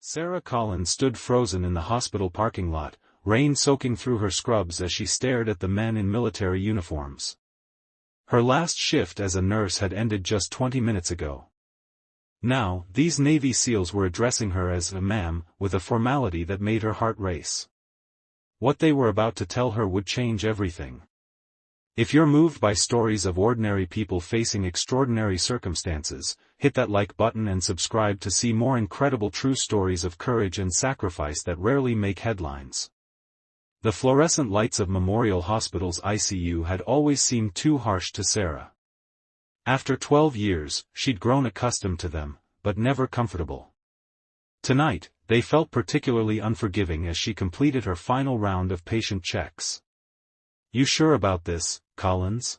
Sarah Collins stood frozen in the hospital parking lot, rain soaking through her scrubs as she stared at the men in military uniforms. Her last shift as a nurse had ended just 20 minutes ago. Now, these Navy SEALs were addressing her as a ma'am, with a formality that made her heart race. What they were about to tell her would change everything. If you're moved by stories of ordinary people facing extraordinary circumstances, hit that like button and subscribe to see more incredible true stories of courage and sacrifice that rarely make headlines. The fluorescent lights of Memorial Hospital's ICU had always seemed too harsh to Sarah. After 12 years, she'd grown accustomed to them, but never comfortable. Tonight, they felt particularly unforgiving as she completed her final round of patient checks. "You sure about this, Collins?"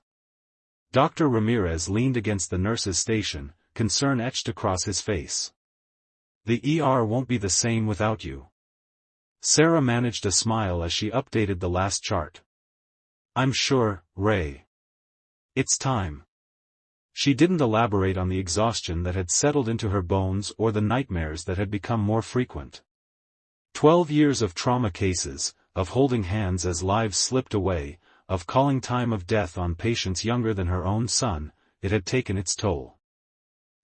Dr. Ramirez leaned against the nurse's station, concern etched across his face. "The ER won't be the same without you." Sarah managed a smile as she updated the last chart. "I'm sure, Ray. It's time." She didn't elaborate on the exhaustion that had settled into her bones or the nightmares that had become more frequent. 12 years of trauma cases, of holding hands as lives slipped away, of calling time of death on patients younger than her own son, it had taken its toll.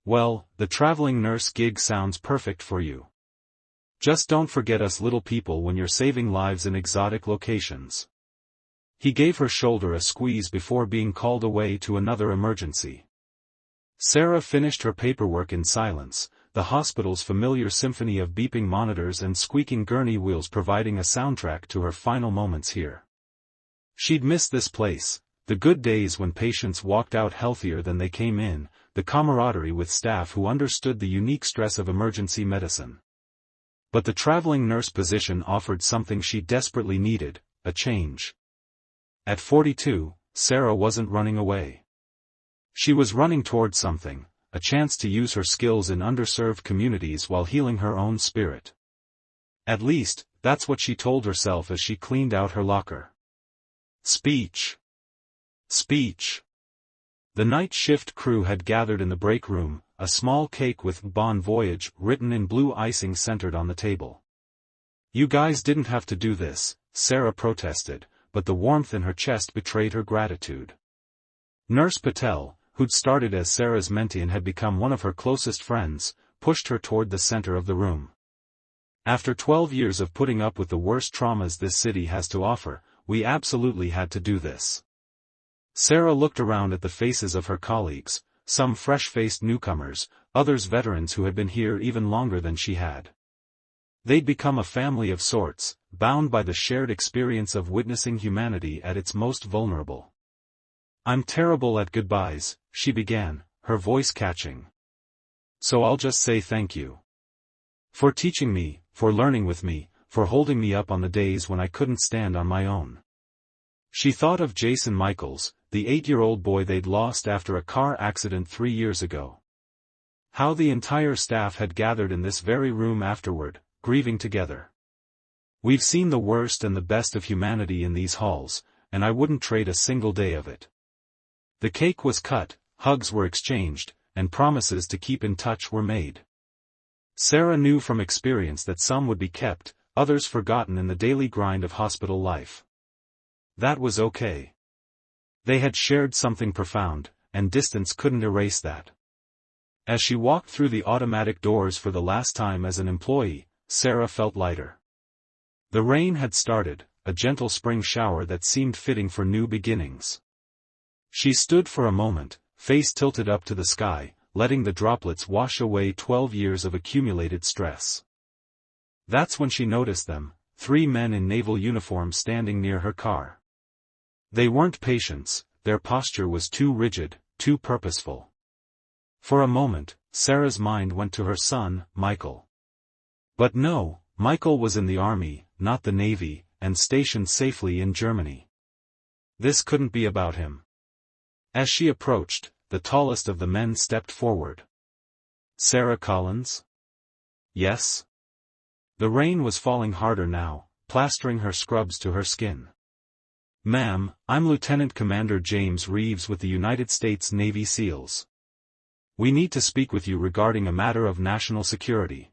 "Well, the traveling nurse gig sounds perfect for you. Just don't forget us little people when you're saving lives in exotic locations." He gave her shoulder a squeeze before being called away to another emergency. Sarah finished her paperwork in silence, the hospital's familiar symphony of beeping monitors and squeaking gurney wheels providing a soundtrack to her final moments here. She'd miss this place, the good days when patients walked out healthier than they came in, the camaraderie with staff who understood the unique stress of emergency medicine. But the traveling nurse position offered something she desperately needed, a change. At 42, Sarah wasn't running away. She was running toward something, a chance to use her skills in underserved communities while healing her own spirit. At least, that's what she told herself as she cleaned out her locker. Speech. Speech. The night shift crew had gathered in the break room, a small cake with Bon Voyage written in blue icing centered on the table. "You guys didn't have to do this," Sarah protested, but the warmth in her chest betrayed her gratitude. Nurse Patel, who'd started as Sarah's mentee and had become one of her closest friends, pushed her toward the center of the room. "After 12 years of putting up with the worst traumas this city has to offer, we absolutely had to do this." Sarah looked around at the faces of her colleagues, some fresh-faced newcomers, others veterans who had been here even longer than she had. They'd become a family of sorts, bound by the shared experience of witnessing humanity at its most vulnerable. "I'm terrible at goodbyes," she began, her voice catching. "So I'll just say thank you. For teaching me, for learning with me, for holding me up on the days when I couldn't stand on my own." She thought of Jason Michaels, the 8-year-old boy they'd lost after a car accident 3 years ago. How the entire staff had gathered in this very room afterward, grieving together. "We've seen the worst and the best of humanity in these halls, and I wouldn't trade a single day of it." The cake was cut, hugs were exchanged, and promises to keep in touch were made. Sarah knew from experience that some would be kept, others forgotten in the daily grind of hospital life. That was okay. They had shared something profound, and distance couldn't erase that. As she walked through the automatic doors for the last time as an employee, Sarah felt lighter. The rain had started, a gentle spring shower that seemed fitting for new beginnings. She stood for a moment, face tilted up to the sky, letting the droplets wash away 12 years of accumulated stress. That's when she noticed them, 3 men in naval uniforms standing near her car. They weren't patients, their posture was too rigid, too purposeful. For a moment, Sarah's mind went to her son, Michael. But no, Michael was in the Army, not the Navy, and stationed safely in Germany. This couldn't be about him. As she approached, the tallest of the men stepped forward. "Sarah Collins?" "Yes." The rain was falling harder now, plastering her scrubs to her skin. "Ma'am, I'm Lieutenant Commander James Reeves with the United States Navy SEALs. We need to speak with you regarding a matter of national security."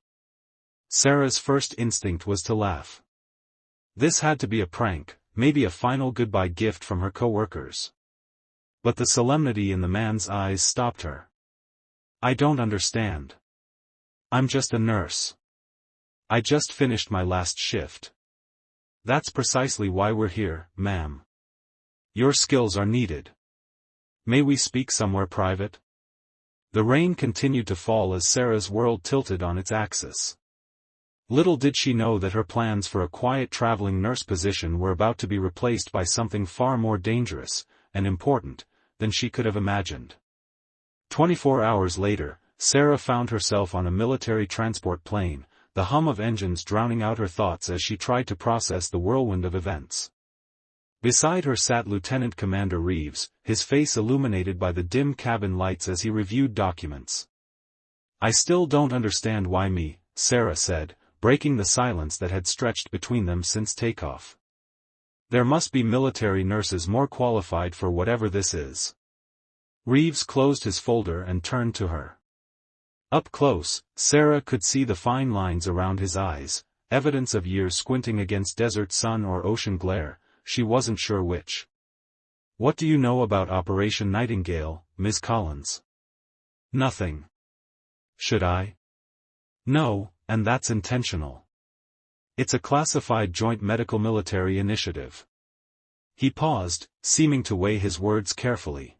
Sarah's first instinct was to laugh. This had to be a prank, maybe a final goodbye gift from her co-workers. But the solemnity in the man's eyes stopped her. I don't understand. I'm just a nurse. I just finished my last shift. That's precisely why we're here, ma'am. Your skills are needed. May we speak somewhere private? The rain continued to fall as Sarah's world tilted on its axis. Little did she know that her plans for a quiet traveling nurse position were about to be replaced by something far more dangerous, and important, than she could have imagined. 24 hours later, Sarah found herself on a military transport plane, the hum of engines drowning out her thoughts as she tried to process the whirlwind of events. Beside her sat Lieutenant Commander Reeves, his face illuminated by the dim cabin lights as he reviewed documents. I still don't understand why me, Sarah said, breaking the silence that had stretched between them since takeoff. There must be military nurses more qualified for whatever this is. Reeves closed his folder and turned to her. Up close, Sarah could see the fine lines around his eyes, evidence of years squinting against desert sun or ocean glare, she wasn't sure which. What do you know about Operation Nightingale, Ms. Collins? Nothing. Should I? No, and that's intentional. It's a classified joint medical-military initiative. He paused, seeming to weigh his words carefully.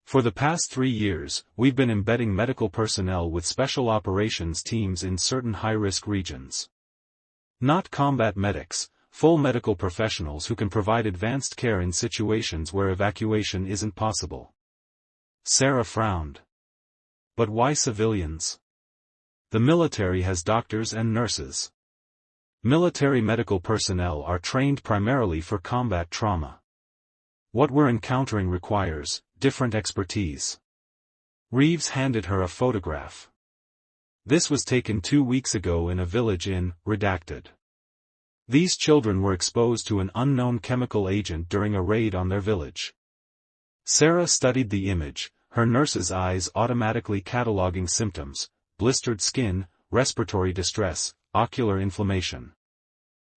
For the past 3 years, we've been embedding medical personnel with special operations teams in certain high-risk regions. Not combat medics, full medical professionals who can provide advanced care in situations where evacuation isn't possible. Sarah frowned. But why civilians? The military has doctors and nurses. Military medical personnel are trained primarily for combat trauma. What we're encountering requires different expertise. Reeves handed her a photograph. This was taken 2 weeks ago in a village in Redacted. These children were exposed to an unknown chemical agent during a raid on their village. Sarah studied the image, her nurse's eyes automatically cataloging symptoms: blistered skin, respiratory distress, ocular inflammation.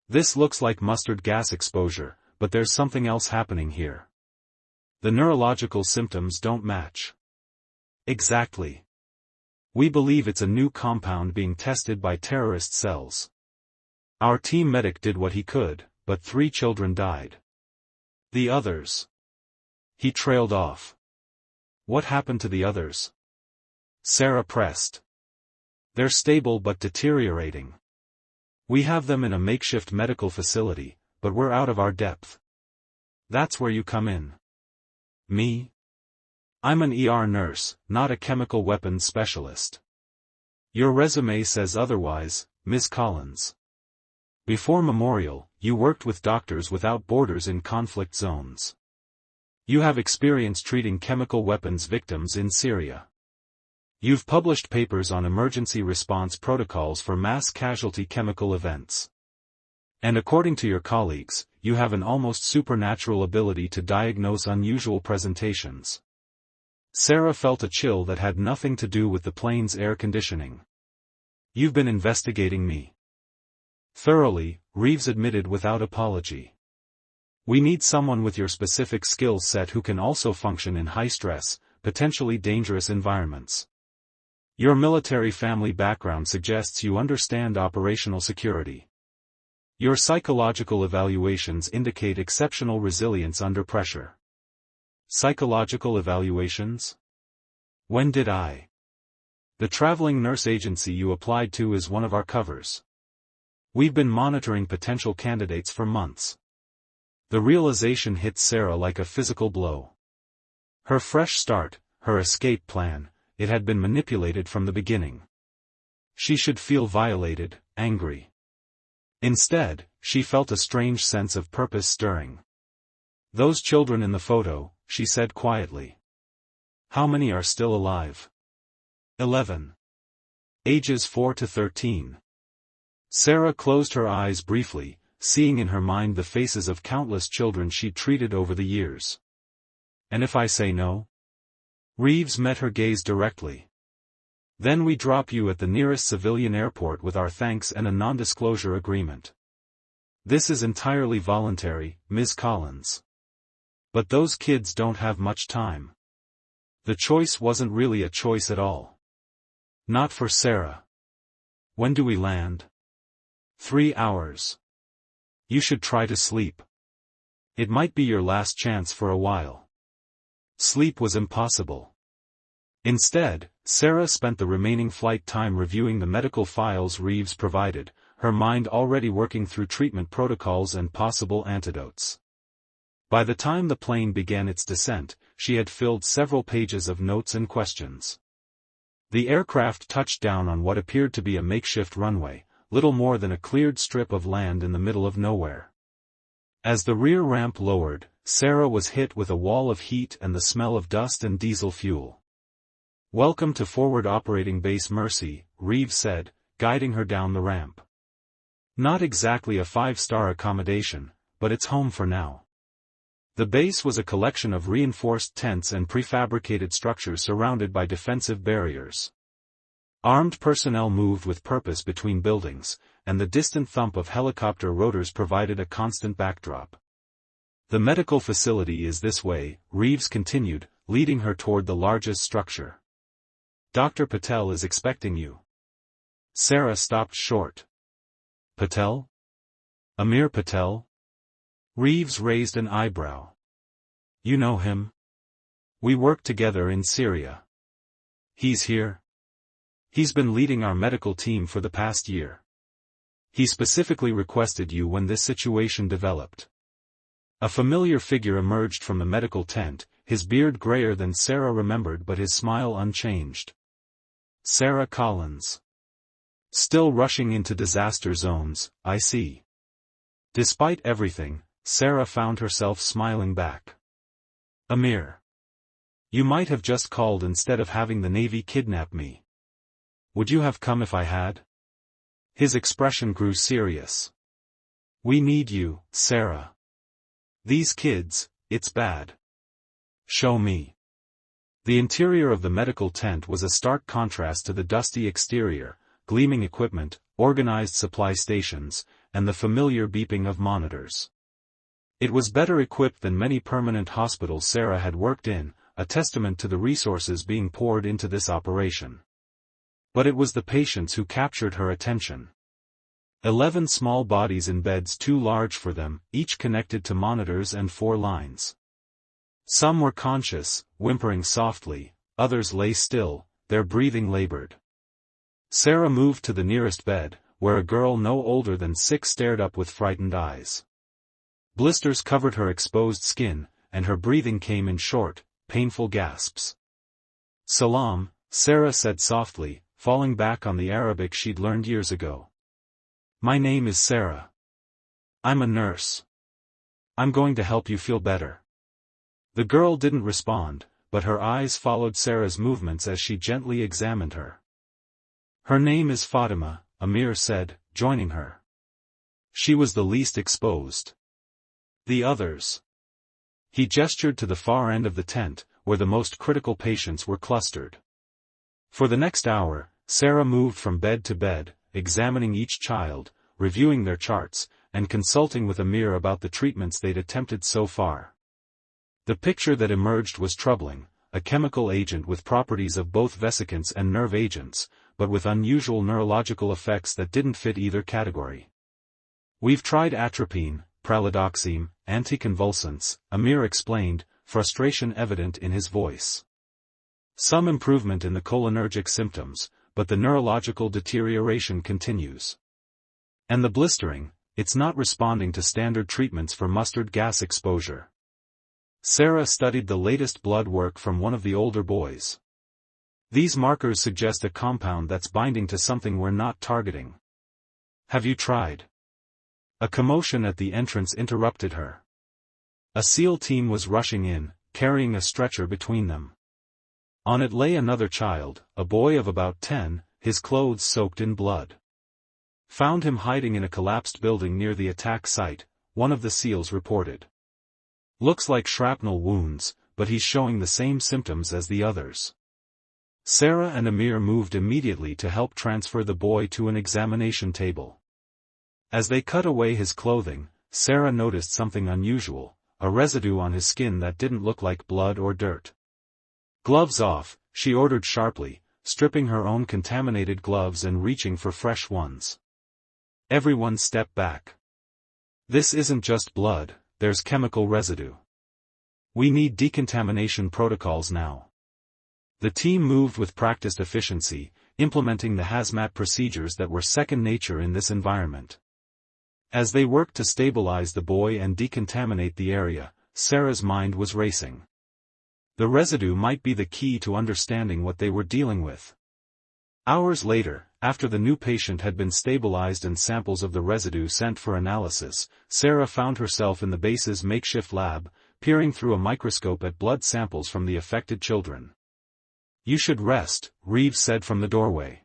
This looks like mustard gas exposure, but there's something else happening here. The neurological symptoms don't match. Exactly. We believe it's a new compound being tested by terrorist cells. Our team medic did what he could, but 3 children died. The others. He trailed off. What happened to the others? Sarah pressed. They're stable but deteriorating. We have them in a makeshift medical facility, but we're out of our depth. That's where you come in. Me? I'm an ER nurse, not a chemical weapons specialist. Your resume says otherwise, Ms. Collins. Before Memorial, you worked with Doctors Without Borders in conflict zones. You have experience treating chemical weapons victims in Syria. You've published papers on emergency response protocols for mass casualty chemical events. And according to your colleagues, you have an almost supernatural ability to diagnose unusual presentations. Sarah felt a chill that had nothing to do with the plane's air conditioning. You've been investigating me. Thoroughly, Reeves admitted without apology. We need someone with your specific skill set who can also function in high-stress, potentially dangerous environments. Your military family background suggests you understand operational security. Your psychological evaluations indicate exceptional resilience under pressure. Psychological evaluations? When did I? The traveling nurse agency you applied to is one of our covers. We've been monitoring potential candidates for months. The realization hit Sarah like a physical blow. Her fresh start, her escape plan, it had been manipulated from the beginning. She should feel violated, angry. Instead, she felt a strange sense of purpose stirring. Those children in the photo, she said quietly. How many are still alive? 11. Ages 4 to 13. Sarah closed her eyes briefly, seeing in her mind the faces of countless children she'd treated over the years. And if I say no? Reeves met her gaze directly. Then we drop you at the nearest civilian airport with our thanks and a non-disclosure agreement. This is entirely voluntary, Ms. Collins. But those kids don't have much time. The choice wasn't really a choice at all. Not for Sarah. When do we land? 3 hours. You should try to sleep. It might be your last chance for a while. Sleep was impossible. Instead, Sarah spent the remaining flight time reviewing the medical files Reeves provided, her mind already working through treatment protocols and possible antidotes. By the time the plane began its descent, she had filled several pages of notes and questions. The aircraft touched down on what appeared to be a makeshift runway, little more than a cleared strip of land in the middle of nowhere. As the rear ramp lowered, Sarah was hit with a wall of heat and the smell of dust and diesel fuel. "Welcome to Forward Operating Base Mercy," Reeves said, guiding her down the ramp. "Not exactly a 5-star accommodation, but it's home for now." The base was a collection of reinforced tents and prefabricated structures surrounded by defensive barriers. Armed personnel moved with purpose between buildings, and the distant thump of helicopter rotors provided a constant backdrop. "The medical facility is this way," Reeves continued, leading her toward the largest structure. "Dr. Patel is expecting you." Sarah stopped short. "Patel? Amir Patel?" Reeves raised an eyebrow. "You know him? We worked together in Syria." "He's here?" "He's been leading our medical team for the past year. He specifically requested you when this situation developed." A familiar figure emerged from the medical tent, his beard grayer than Sarah remembered but his smile unchanged. "Sarah Collins. Still rushing into disaster zones, I see." Despite everything, Sarah found herself smiling back. "Amir. You might have just called instead of having the Navy kidnap me. Would you have come if I had?" His expression grew serious. "We need you, Sarah. These kids, it's bad. Show me." The interior of the medical tent was a stark contrast to the dusty exterior, gleaming equipment, organized supply stations, and the familiar beeping of monitors. It was better equipped than many permanent hospitals Sarah had worked in, a testament to the resources being poured into this operation. But it was the patients who captured her attention. 11 small bodies in beds too large for them, each connected to monitors and 4 lines. Some were conscious, whimpering softly, others lay still, their breathing labored. Sarah moved to the nearest bed, where a girl no older than 6 stared up with frightened eyes. Blisters covered her exposed skin, and her breathing came in short, painful gasps. "Salam," Sarah said softly, falling back on the Arabic she'd learned years ago. "My name is Sarah. I'm a nurse. I'm going to help you feel better." The girl didn't respond, but her eyes followed Sarah's movements as she gently examined her. "Her name is Fatima," Amir said, joining her. "She was the least exposed. The others." He gestured to the far end of the tent, where the most critical patients were clustered. For the next hour, Sarah moved from bed to bed, examining each child, reviewing their charts, and consulting with Amir about the treatments they'd attempted so far. The picture that emerged was troubling, a chemical agent with properties of both vesicants and nerve agents, but with unusual neurological effects that didn't fit either category. "We've tried atropine, pralidoxime, anticonvulsants," Amir explained, frustration evident in his voice. "Some improvement in the cholinergic symptoms, but the neurological deterioration continues. And the blistering, it's not responding to standard treatments for mustard gas exposure." Sarah studied the latest blood work from one of the older boys. "These markers suggest a compound that's binding to something we're not targeting." "Have you tried?" A commotion at the entrance interrupted her. A SEAL team was rushing in, carrying a stretcher between them. On it lay another child, a boy of about 10, his clothes soaked in blood. "Found him hiding in a collapsed building near the attack site," one of the SEALs reported. "Looks like shrapnel wounds, but he's showing the same symptoms as the others." Sarah and Amir moved immediately to help transfer the boy to an examination table. As they cut away his clothing, Sarah noticed something unusual, a residue on his skin that didn't look like blood or dirt. "Gloves off," she ordered sharply, stripping her own contaminated gloves and reaching for fresh ones. Everyone stepped back. "This isn't just blood, there's chemical residue. We need decontamination protocols now." The team moved with practiced efficiency, implementing the hazmat procedures that were second nature in this environment. As they worked to stabilize the boy and decontaminate the area, Sarah's mind was racing. The residue might be the key to understanding what they were dealing with. Hours later, after the new patient had been stabilized and samples of the residue sent for analysis, Sarah found herself in the base's makeshift lab, peering through a microscope at blood samples from the affected children. "You should rest," Reeves said from the doorway.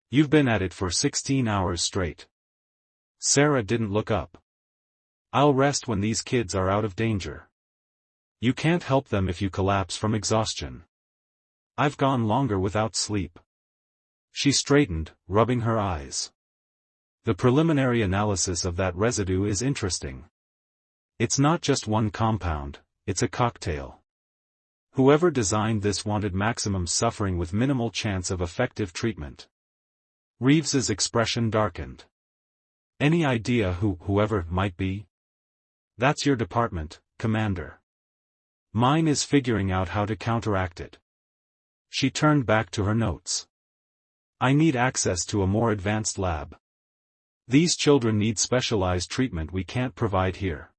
"You've been at it for 16 hours straight." Sarah didn't look up. "I'll rest when these kids are out of danger. You can't help them if you collapse from exhaustion. I've gone longer without sleep." She straightened, rubbing her eyes. "The preliminary analysis of that residue is interesting. It's not just one compound, it's a cocktail. Whoever designed this wanted maximum suffering with minimal chance of effective treatment." Reeves's expression darkened. "Any idea whoever might be?" "That's your department, Commander. Mine is figuring out how to counteract it." She turned back to her notes. "I need access to a more advanced lab. These children need specialized treatment we can't provide here.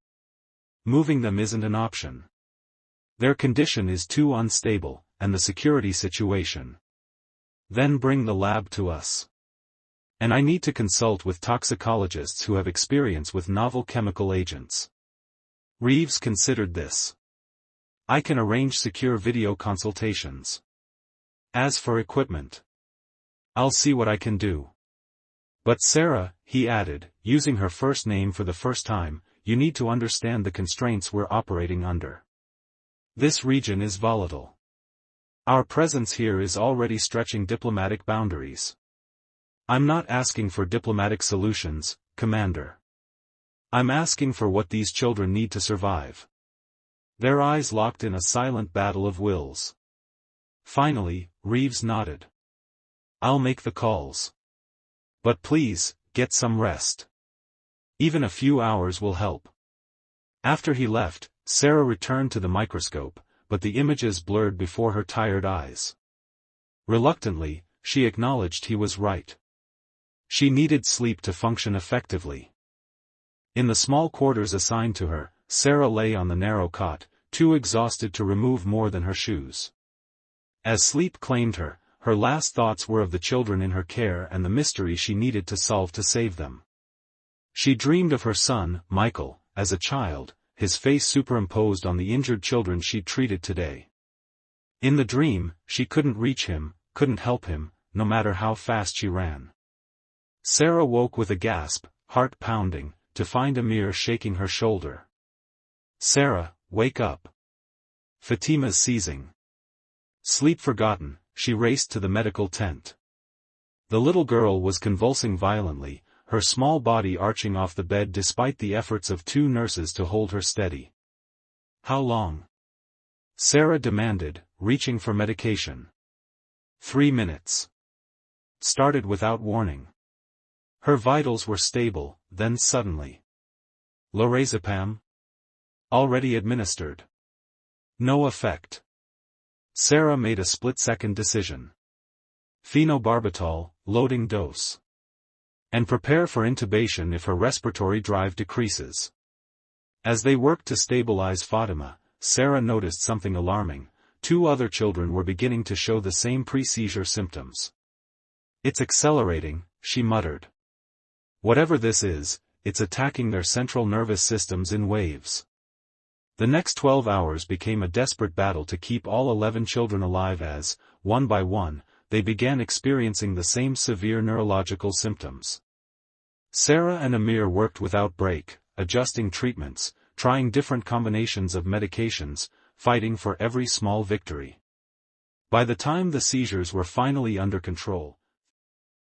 Moving them isn't an option. Their condition is too unstable, and the security situation. Then bring the lab to us. And I need to consult with toxicologists who have experience with novel chemical agents." Reeves considered this. "I can arrange secure video consultations. As for equipment, I'll see what I can do. But Sarah," he added, using her first name for the first time, "you need to understand the constraints we're operating under. This region is volatile. Our presence here is already stretching diplomatic boundaries. I'm not asking for diplomatic solutions, Commander. I'm asking for what these children need to survive." Their eyes locked in a silent battle of wills. Finally, Reeves nodded. "I'll make the calls. But please, get some rest. Even a few hours will help." After he left, Sarah returned to the microscope, but the images blurred before her tired eyes. Reluctantly, she acknowledged he was right. She needed sleep to function effectively. In the small quarters assigned to her, Sarah lay on the narrow cot, too exhausted to remove more than her shoes. As sleep claimed her, her last thoughts were of the children in her care and the mystery she needed to solve to save them. She dreamed of her son, Michael, as a child, his face superimposed on the injured children she'd treated today. In the dream, she couldn't reach him, couldn't help him, no matter how fast she ran. Sarah woke with a gasp, heart pounding, to find Amir shaking her shoulder. "Sarah, wake up. Fatima's seizing." Sleep forgotten, she raced to the medical tent. The little girl was convulsing violently, her small body arching off the bed despite the efforts of 2 nurses to hold her steady. "How long?" Sarah demanded, reaching for medication. 3 minutes. Started without warning. Her vitals were stable, then suddenly. "Lorazepam? Already administered. No effect." Sarah made a split-second decision. "Phenobarbital, loading dose. And prepare for intubation if her respiratory drive decreases." As they worked to stabilize Fatima, Sarah noticed something alarming. 2 other children were beginning to show the same pre-seizure symptoms. "It's accelerating," she muttered. "Whatever this is, it's attacking their central nervous systems in waves." The next 12 hours became a desperate battle to keep all 11 children alive as, one by one, they began experiencing the same severe neurological symptoms. Sarah and Amir worked without break, adjusting treatments, trying different combinations of medications, fighting for every small victory. By the time the seizures were finally under control,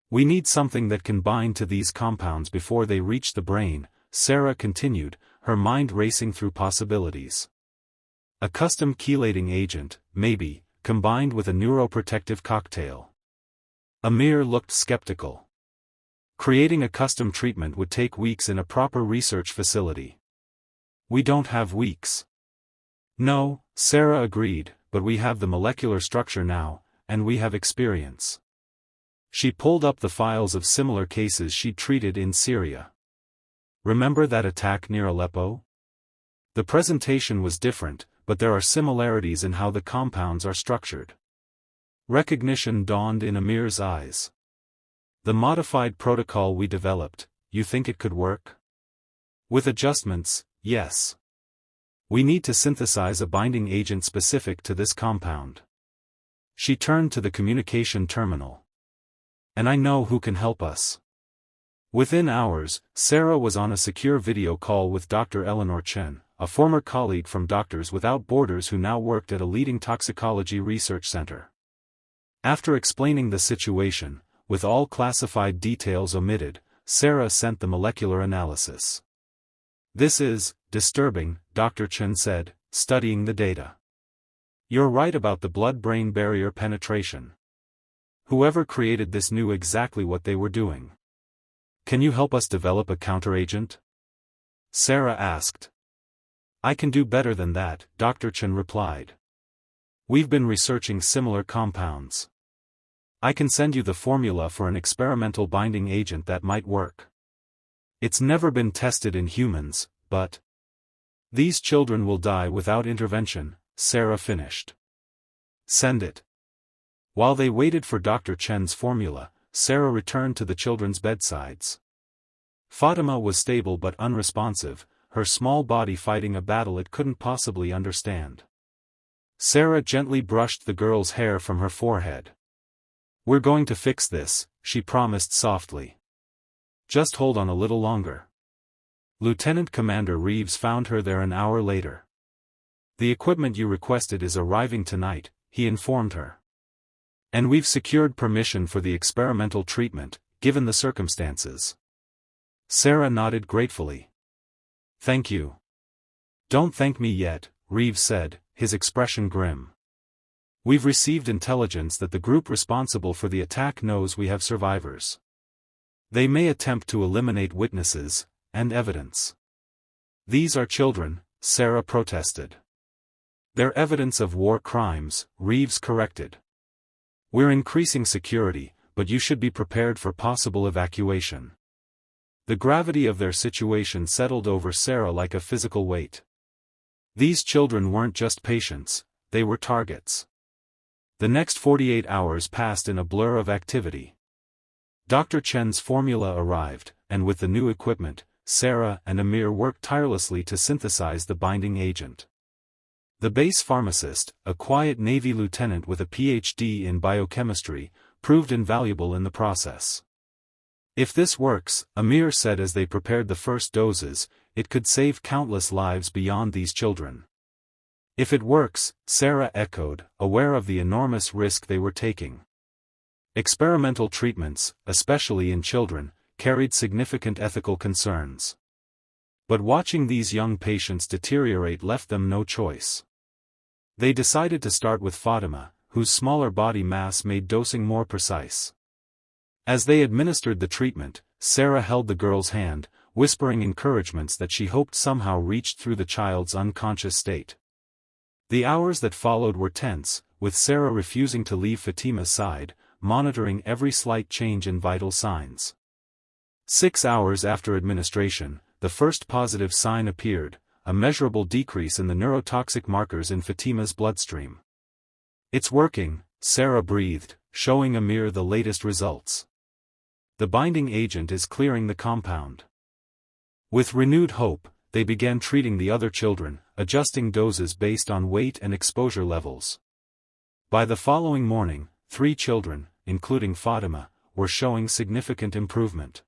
"We need something that can bind to these compounds before they reach the brain," Sarah continued, her mind racing through possibilities. A custom chelating agent, maybe, combined with a neuroprotective cocktail. Amir looked skeptical. Creating a custom treatment would take weeks in a proper research facility. "We don't have weeks." "No," Sarah agreed, "but we have the molecular structure now, and we have experience." She pulled up the files of similar cases she'd treated in Syria. "Remember that attack near Aleppo? The presentation was different, but there are similarities in how the compounds are structured." Recognition dawned in Amir's eyes. "The modified protocol we developed, you think it could work?" "With adjustments, yes. We need to synthesize a binding agent specific to this compound." She turned to the communication terminal. "And I know who can help us." Within hours, Sarah was on a secure video call with Dr. Eleanor Chen, a former colleague from Doctors Without Borders who now worked at a leading toxicology research center. After explaining the situation, with all classified details omitted, Sarah sent the molecular analysis. "This is disturbing," Dr. Chen said, studying the data. "You're right about the blood-brain barrier penetration. Whoever created this knew exactly what they were doing. Can you help us develop a counteragent?" Sarah asked. "I can do better than that," Dr. Chen replied. "We've been researching similar compounds. I can send you the formula for an experimental binding agent that might work. It's never been tested in humans, but these children will die without intervention," Sarah finished. "Send it." While they waited for Dr. Chen's formula, Sarah returned to the children's bedsides. Fatima was stable but unresponsive, her small body fighting a battle it couldn't possibly understand. Sarah gently brushed the girl's hair from her forehead. "We're going to fix this," she promised softly. "Just hold on a little longer." Lieutenant Commander Reeves found her there an hour later. "The equipment you requested is arriving tonight," he informed her. "And we've secured permission for the experimental treatment, given the circumstances." Sarah nodded gratefully. "Thank you." "Don't thank me yet," Reeves said, his expression grim. "We've received intelligence that the group responsible for the attack knows we have survivors. They may attempt to eliminate witnesses and evidence." "These are children," Sarah protested. "They're evidence of war crimes," Reeves corrected. "We're increasing security, but you should be prepared for possible evacuation." The gravity of their situation settled over Sarah like a physical weight. These children weren't just patients, they were targets. The next 48 hours passed in a blur of activity. Dr. Chen's formula arrived, and with the new equipment, Sarah and Amir worked tirelessly to synthesize the binding agent. The base pharmacist, a quiet Navy lieutenant with a PhD in biochemistry, proved invaluable in the process. "If this works," Amir said as they prepared the first doses, "it could save countless lives beyond these children." "If it works," Sarah echoed, aware of the enormous risk they were taking. Experimental treatments, especially in children, carried significant ethical concerns. But watching these young patients deteriorate left them no choice. They decided to start with Fatima, whose smaller body mass made dosing more precise. As they administered the treatment, Sarah held the girl's hand, whispering encouragements that she hoped somehow reached through the child's unconscious state. The hours that followed were tense, with Sarah refusing to leave Fatima's side, monitoring every slight change in vital signs. 6 hours after administration, the first positive sign appeared, a measurable decrease in the neurotoxic markers in Fatima's bloodstream. "It's working," Sarah breathed, showing Amir the latest results. "The binding agent is clearing the compound." With renewed hope, they began treating the other children, adjusting doses based on weight and exposure levels. By the following morning, 3 children, including Fatima, were showing significant improvement.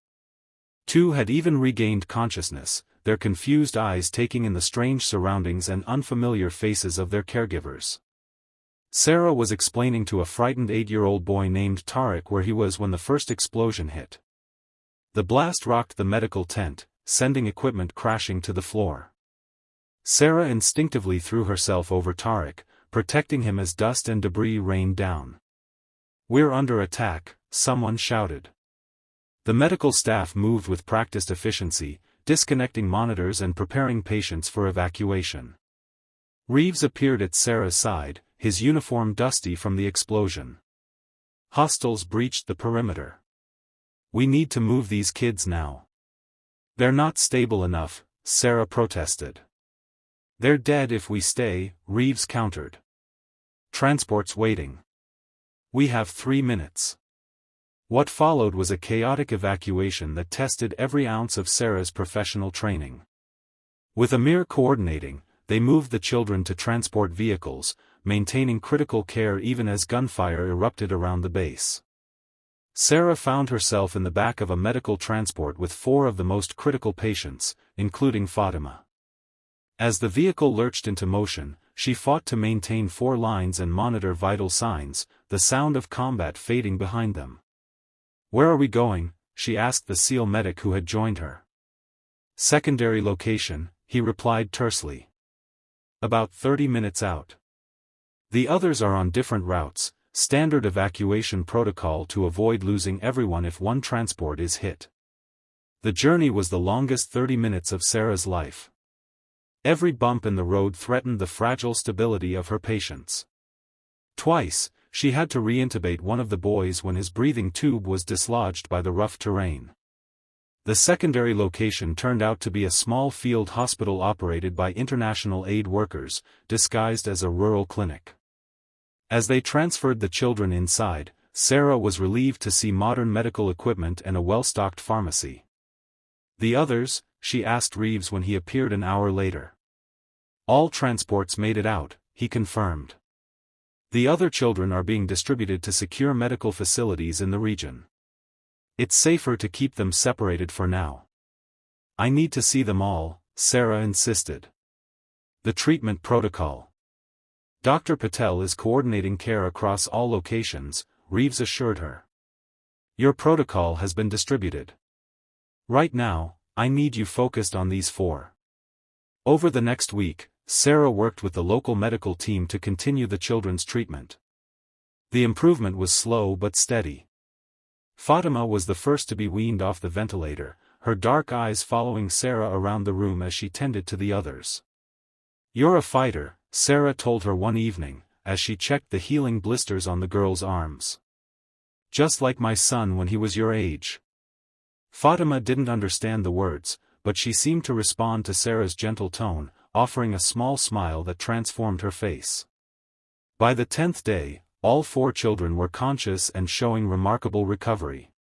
2 had even regained consciousness, their confused eyes taking in the strange surroundings and unfamiliar faces of their caregivers. Sarah was explaining to a frightened 8-year-old boy named Tarek where he was when the first explosion hit. The blast rocked the medical tent, sending equipment crashing to the floor. Sarah instinctively threw herself over Tarek, protecting him as dust and debris rained down. "We're under attack," someone shouted. The medical staff moved with practiced efficiency, disconnecting monitors and preparing patients for evacuation. Reeves appeared at Sarah's side, his uniform dusty from the explosion. "Hostiles breached the perimeter. We need to move these kids now." "They're not stable enough," Sarah protested. "They're dead if we stay," Reeves countered. "Transport's waiting. We have 3 minutes." What followed was a chaotic evacuation that tested every ounce of Sarah's professional training. With Amir coordinating, they moved the children to transport vehicles, maintaining critical care even as gunfire erupted around the base. Sarah found herself in the back of a medical transport with 4 of the most critical patients, including Fatima. As the vehicle lurched into motion, she fought to maintain 4 lines and monitor vital signs, the sound of combat fading behind them. "Where are we going?" she asked the SEAL medic who had joined her. "Secondary location," he replied tersely. "About 30 minutes out. The others are on different routes, standard evacuation protocol to avoid losing everyone if one transport is hit." The journey was the longest 30 minutes of Sarah's life. Every bump in the road threatened the fragile stability of her patients. Twice, she had to reintubate one of the boys when his breathing tube was dislodged by the rough terrain. The secondary location turned out to be a small field hospital operated by international aid workers, disguised as a rural clinic. As they transferred the children inside, Sarah was relieved to see modern medical equipment and a well-stocked pharmacy. "The others?" she asked Reeves when he appeared an hour later. "All transports made it out," he confirmed. "The other children are being distributed to secure medical facilities in the region. It's safer to keep them separated for now." "I need to see them all," Sarah insisted. "The treatment protocol. Dr. Patel is coordinating care across all locations," Reeves assured her. "Your protocol has been distributed. Right now, I need you focused on these 4." Over the next week, Sarah worked with the local medical team to continue the children's treatment. The improvement was slow but steady. Fatima was the first to be weaned off the ventilator, her dark eyes following Sarah around the room as she tended to the others. "You're a fighter," Sarah told her one evening, as she checked the healing blisters on the girl's arms. "Just like my son when he was your age." Fatima didn't understand the words, but she seemed to respond to Sarah's gentle tone, offering a small smile that transformed her face. By the 10th day, all 4 children were conscious and showing remarkable recovery.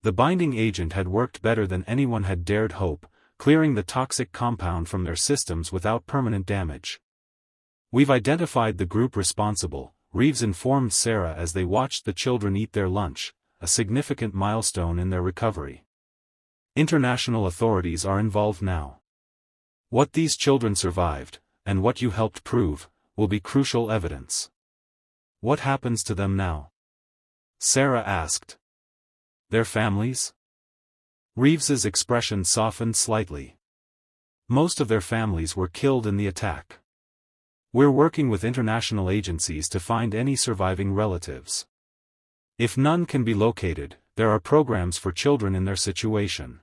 The binding agent had worked better than anyone had dared hope, clearing the toxic compound from their systems without permanent damage. "We've identified the group responsible," Reeves informed Sarah as they watched the children eat their lunch, a significant milestone in their recovery. "International authorities are involved now. What these children survived, and what you helped prove, will be crucial evidence." "What happens to them now?" Sarah asked. "Their families?" Reeves's expression softened slightly. "Most of their families were killed in the attack. We're working with international agencies to find any surviving relatives. If none can be located, there are programs for children in their situation."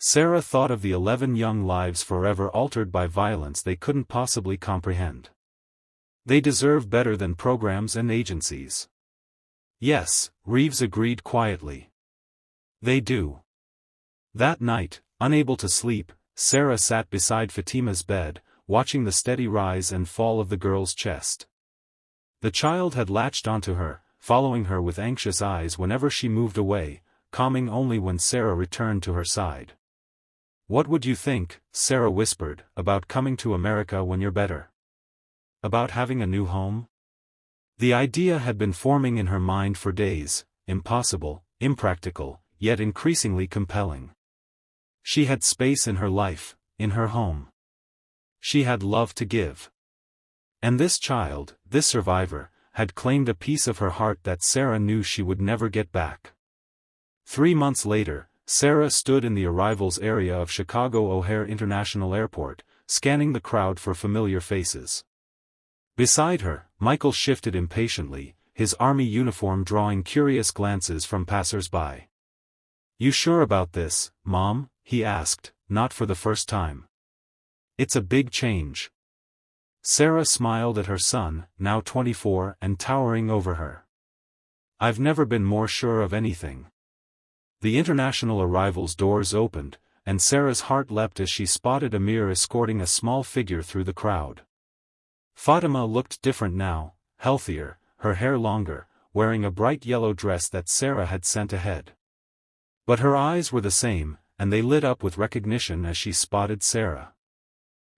Sarah thought of the 11 young lives forever altered by violence they couldn't possibly comprehend. They deserve better than programs and agencies. "Yes," Reeves agreed quietly. "They do." That night, unable to sleep, Sarah sat beside Fatima's bed, watching the steady rise and fall of the girl's chest. The child had latched onto her, following her with anxious eyes whenever she moved away, calming only when Sarah returned to her side. "What would you think," Sarah whispered, "about coming to America when you're better? About having a new home?" The idea had been forming in her mind for days, impossible, impractical, yet increasingly compelling. She had space in her life, in her home. She had love to give. And this child, this survivor, had claimed a piece of her heart that Sarah knew she would never get back. 3 months later, Sarah stood in the arrivals area of Chicago O'Hare International Airport, scanning the crowd for familiar faces. Beside her, Michael shifted impatiently, his army uniform drawing curious glances from passers-by. "You sure about this, Mom?" he asked, not for the first time. "It's a big change." Sarah smiled at her son, now 24 and towering over her. "I've never been more sure of anything." The international arrivals doors opened, and Sarah's heart leapt as she spotted Amir escorting a small figure through the crowd. Fatima looked different now, healthier, her hair longer, wearing a bright yellow dress that Sarah had sent ahead. But her eyes were the same, and they lit up with recognition as she spotted Sarah.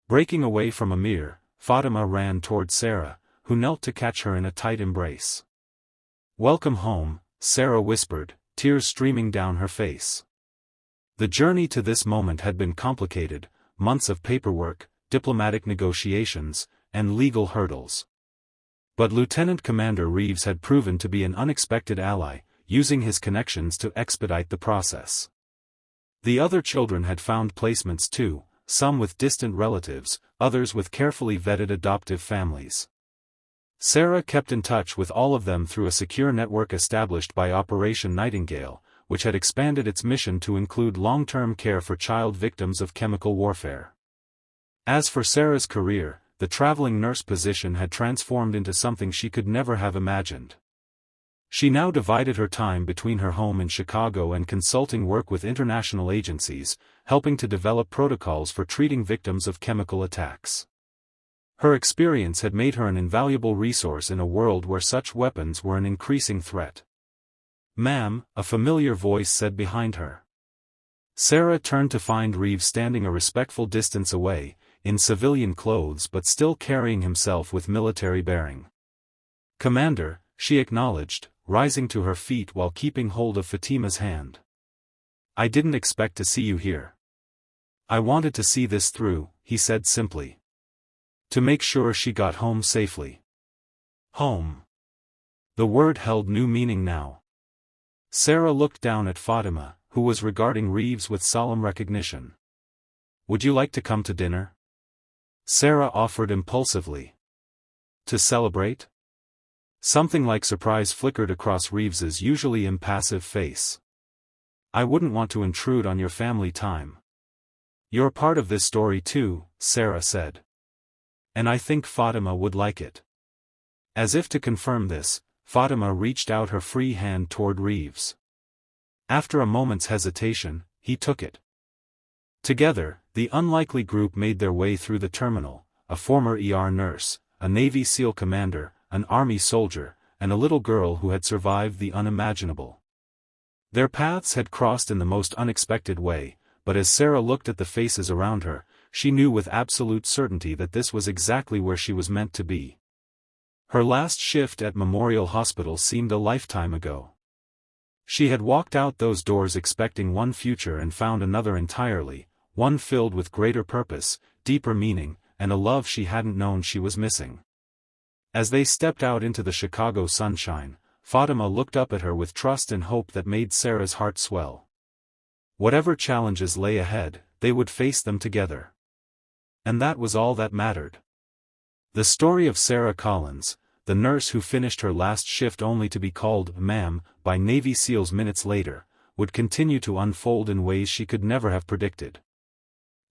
Breaking away from Amir, Fatima ran toward Sarah, who knelt to catch her in a tight embrace. "Welcome home," Sarah whispered, tears streaming down her face. The journey to this moment had been complicated, months of paperwork, diplomatic negotiations, and legal hurdles. But Lieutenant Commander Reeves had proven to be an unexpected ally, using his connections to expedite the process. The other children had found placements too, some with distant relatives, others with carefully vetted adoptive families. Sarah kept in touch with all of them through a secure network established by Operation Nightingale, which had expanded its mission to include long-term care for child victims of chemical warfare. As for Sarah's career, the traveling nurse position had transformed into something she could never have imagined. She now divided her time between her home in Chicago and consulting work with international agencies, helping to develop protocols for treating victims of chemical attacks. Her experience had made her an invaluable resource in a world where such weapons were an increasing threat. "Ma'am," a familiar voice said behind her. Sarah turned to find Reeves standing a respectful distance away, in civilian clothes but still carrying himself with military bearing. "Commander," she acknowledged, rising to her feet while keeping hold of Fatima's hand. "I didn't expect to see you here." "I wanted to see this through," he said simply. "To make sure she got home safely." Home. The word held new meaning now. Sarah looked down at Fatima, who was regarding Reeves with solemn recognition. "Would you like to come to dinner?" Sarah offered impulsively. "To celebrate?" Something like surprise flickered across Reeves's usually impassive face. "I wouldn't want to intrude on your family time." "You're part of this story too," Sarah said. "And I think Fatima would like it." As if to confirm this, Fatima reached out her free hand toward Reeves. After a moment's hesitation, he took it. Together, the unlikely group made their way through the terminal, a former ER nurse, a Navy SEAL commander, an Army soldier, and a little girl who had survived the unimaginable. Their paths had crossed in the most unexpected way, but as Sarah looked at the faces around her, she knew with absolute certainty that this was exactly where she was meant to be. Her last shift at Memorial Hospital seemed a lifetime ago. She had walked out those doors expecting one future and found another entirely, one filled with greater purpose, deeper meaning, and a love she hadn't known she was missing. As they stepped out into the Chicago sunshine, Fatima looked up at her with trust and hope that made Sarah's heart swell. Whatever challenges lay ahead, they would face them together. And that was all that mattered. The story of Sarah Collins, the nurse who finished her last shift only to be called "Ma'am" by Navy SEALs minutes later, would continue to unfold in ways she could never have predicted.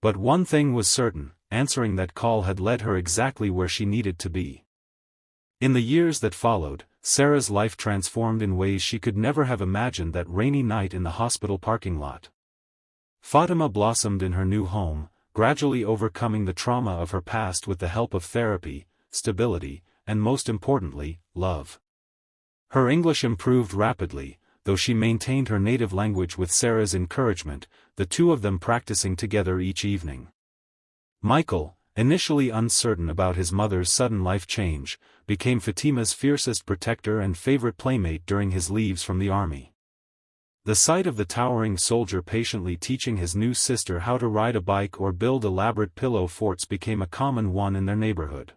But one thing was certain, answering that call had led her exactly where she needed to be. In the years that followed, Sarah's life transformed in ways she could never have imagined that rainy night in the hospital parking lot. Fatima blossomed in her new home, gradually overcoming the trauma of her past with the help of therapy, stability, and most importantly, love. Her English improved rapidly, though she maintained her native language with Sarah's encouragement, the two of them practicing together each evening. Michael, initially uncertain about his mother's sudden life change, became Fatima's fiercest protector and favorite playmate during his leaves from the army. The sight of the towering soldier patiently teaching his new sister how to ride a bike or build elaborate pillow forts became a common one in their neighborhood.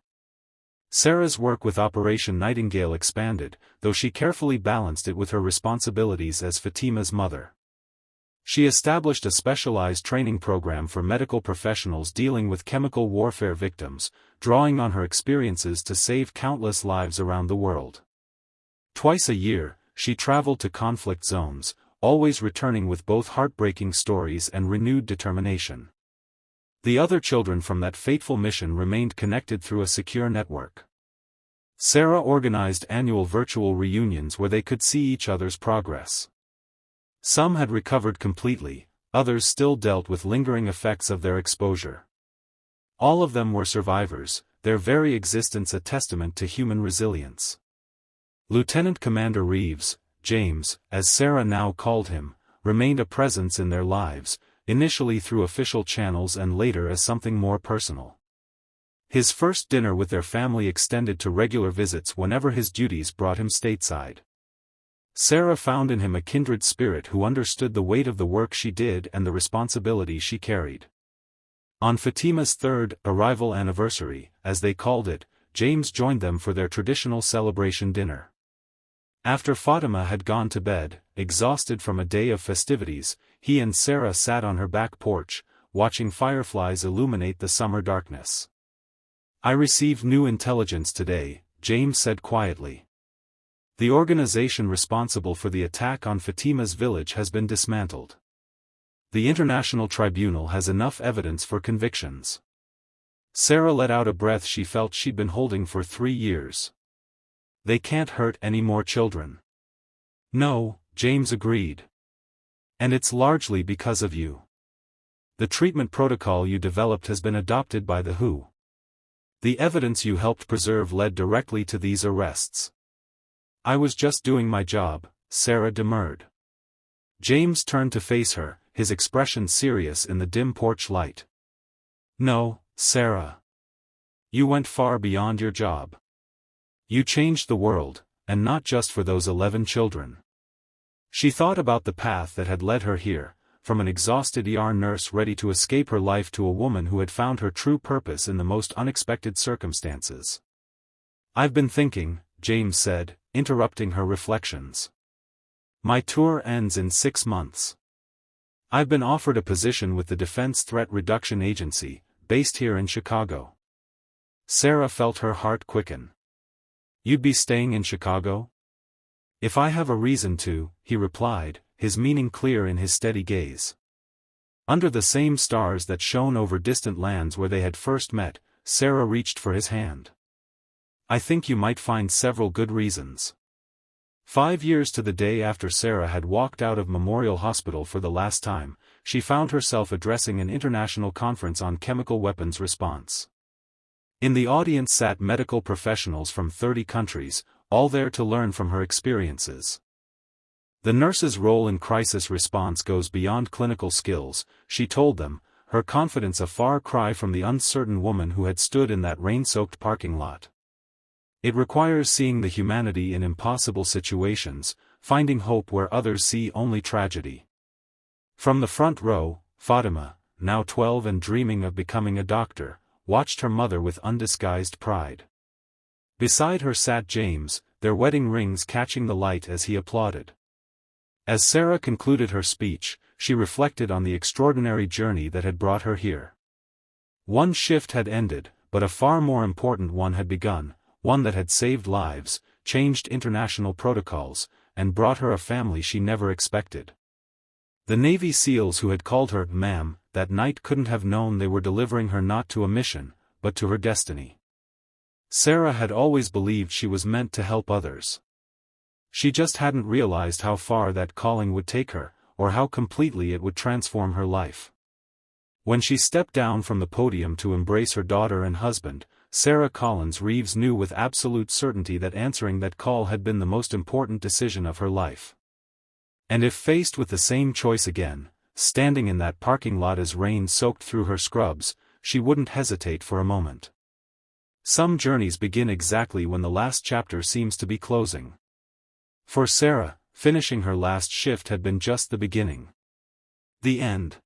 Sarah's work with Operation Nightingale expanded, though she carefully balanced it with her responsibilities as Fatima's mother. She established a specialized training program for medical professionals dealing with chemical warfare victims, drawing on her experiences to save countless lives around the world. Twice a year, she traveled to conflict zones, always returning with both heartbreaking stories and renewed determination. The other children from that fateful mission remained connected through a secure network. Sarah organized annual virtual reunions where they could see each other's progress. Some had recovered completely, others still dealt with lingering effects of their exposure. All of them were survivors, their very existence a testament to human resilience. Lieutenant Commander Reeves, James, as Sarah now called him, remained a presence in their lives, initially through official channels and later as something more personal. His first dinner with their family extended to regular visits whenever his duties brought him stateside. Sarah found in him a kindred spirit who understood the weight of the work she did and the responsibility she carried. On Fatima's third arrival anniversary, as they called it, James joined them for their traditional celebration dinner. After Fatima had gone to bed, exhausted from a day of festivities, he and Sarah sat on her back porch, watching fireflies illuminate the summer darkness. "I received new intelligence today," James said quietly. "The organization responsible for the attack on Fatima's village has been dismantled. The International Tribunal has enough evidence for convictions." Sarah let out a breath she felt she'd been holding for 3 years. "They can't hurt any more children." "No," James agreed. "And it's largely because of you. The treatment protocol you developed has been adopted by the WHO. The evidence you helped preserve led directly to these arrests." "I was just doing my job," Sarah demurred. James turned to face her, his expression serious in the dim porch light. "No, Sarah. You went far beyond your job. You changed the world, and not just for those 11 children." She thought about the path that had led her here, from an exhausted ER nurse ready to escape her life to a woman who had found her true purpose in the most unexpected circumstances. "I've been thinking," James said, interrupting her reflections. "My tour ends in 6 months. I've been offered a position with the Defense Threat Reduction Agency, based here in Chicago." Sarah felt her heart quicken. "You'd be staying in Chicago?" "If I have a reason to," he replied, his meaning clear in his steady gaze. Under the same stars that shone over distant lands where they had first met, Sarah reached for his hand. "I think you might find several good reasons." 5 years to the day after Sarah had walked out of Memorial Hospital for the last time, she found herself addressing an international conference on chemical weapons response. In the audience sat medical professionals from 30 countries, all there to learn from her experiences. The nurse's role in crisis response goes beyond clinical skills, she told them, her confidence a far cry from the uncertain woman who had stood in that rain-soaked parking lot. It requires seeing the humanity in impossible situations, finding hope where others see only tragedy. From the front row, Fatima, now 12 and dreaming of becoming a doctor, watched her mother with undisguised pride. Beside her sat James, their wedding rings catching the light as he applauded. As Sarah concluded her speech, she reflected on the extraordinary journey that had brought her here. One shift had ended, but a far more important one had begun, one that had saved lives, changed international protocols, and brought her a family she never expected. The Navy SEALs who had called her "ma'am" that night couldn't have known they were delivering her not to a mission, but to her destiny. Sarah had always believed she was meant to help others. She just hadn't realized how far that calling would take her, or how completely it would transform her life. When she stepped down from the podium to embrace her daughter and husband, Sarah Collins Reeves knew with absolute certainty that answering that call had been the most important decision of her life. And if faced with the same choice again, standing in that parking lot as rain soaked through her scrubs, she wouldn't hesitate for a moment. Some journeys begin exactly when the last chapter seems to be closing. For Sarah, finishing her last shift had been just the beginning. The end.